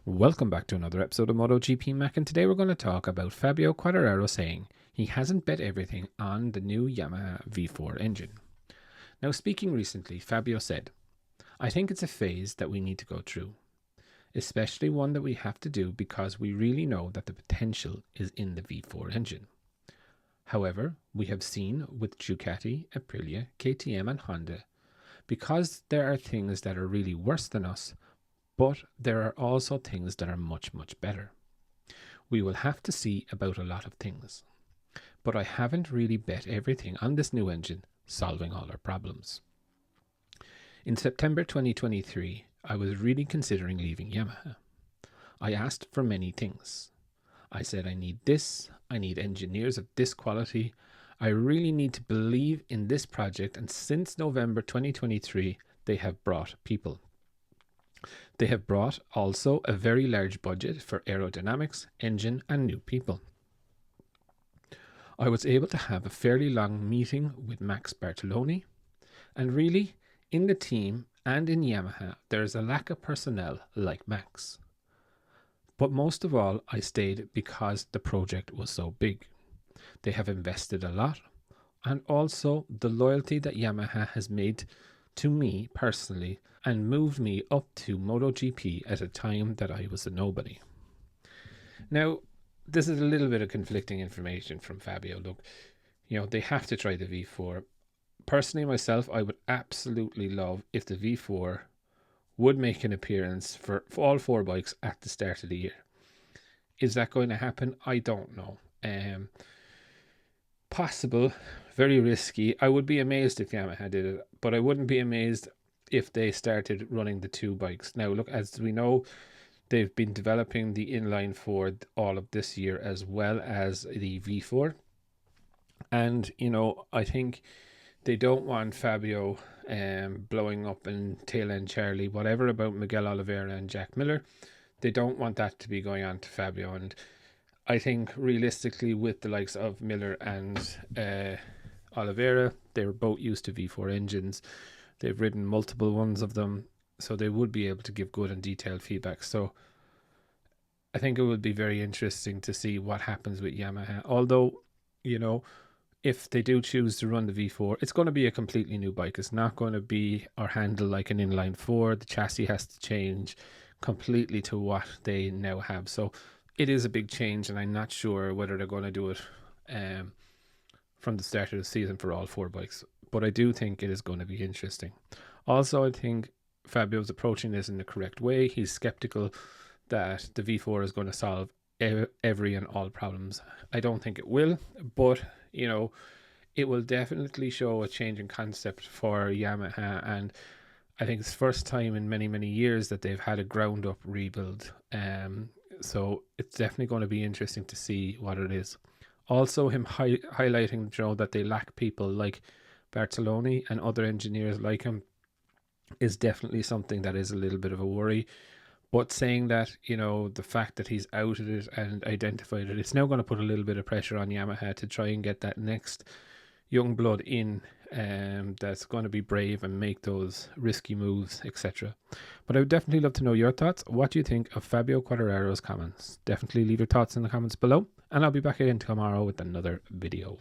Welcome back to another episode of Motogp Mac, and today we're going to talk about Fabio Quartararo saying he hasn't bet everything on the new Yamaha V4 engine. Now, speaking recently, Fabio said, "I think it's a phase that we need to go through, especially one that we have to do because we really know that the potential is in the V4 engine. However, we have seen with Ducati, Aprilia, KTM and Honda, because there are things that are really worse than us, but there are also things that are much, much better. We will have to see about a lot of things. But I haven't really bet everything on this new engine solving all our problems." In September 2023, I was really considering leaving Yamaha. I asked for many things. I said I need this, I need engineers of this quality, I really need to believe in this project, and since November 2023, they have brought people. They have brought also a very large budget for aerodynamics, engine and new people. I was able to have a fairly long meeting with Max Bartoloni, and really, in the team and in Yamaha, there is a lack of personnel like Max. But most of all, I stayed because the project was so big. They have invested a lot, and also the loyalty that Yamaha has made to me personally and moved me up to MotoGP at a time that I was a nobody. Now, this is a little bit of conflicting information from Fabio. Look, they have to try the V4. Personally, myself, I would absolutely love if the V4 would make an appearance for all four bikes at the start of the year. Is that going to happen? I don't know. Possible, very risky. I would be amazed if Yamaha did it, but I wouldn't be amazed if they started running the two bikes. Now, look, as we know, they've been developing the inline four all of this year as well as the V4. And, I think they don't want Fabio blowing up and tail end Charlie, whatever about Miguel Oliveira and Jack Miller. They don't want that to be going on to Fabio. And I think realistically with the likes of Miller and Oliveira, they were both used to V4 engines. They've ridden multiple ones of them, so they would be able to give good and detailed feedback. So I think it would be very interesting to see what happens with Yamaha. Although, if they do choose to run the V4, it's going to be a completely new bike. It's not going to be or handle like an inline four. The chassis has to change completely to what they now have. So it is a big change, and I'm not sure whether they're going to do it from the start of the season for all four bikes. But I do think it is going to be interesting. Also, I think Fabio's approaching this in the correct way. He's skeptical that the V4 is going to solve every and all problems. I don't think it will, but it will definitely show a change in concept for Yamaha, and I think it's the first time in many, many years that they've had a ground up rebuild. So it's definitely going to be interesting to see what it is. Also, him highlighting, that they lack people like Bartoloni and other engineers like him is definitely something that is a little bit of a worry. But saying that, the fact that he's outed it and identified it, it's now going to put a little bit of pressure on Yamaha to try and get that next young blood in that's going to be brave and make those risky moves, etc. But I would definitely love to know your thoughts. What do you think of Fabio Quartararo's comments? Definitely leave your thoughts in the comments below, and I'll be back again tomorrow with another video.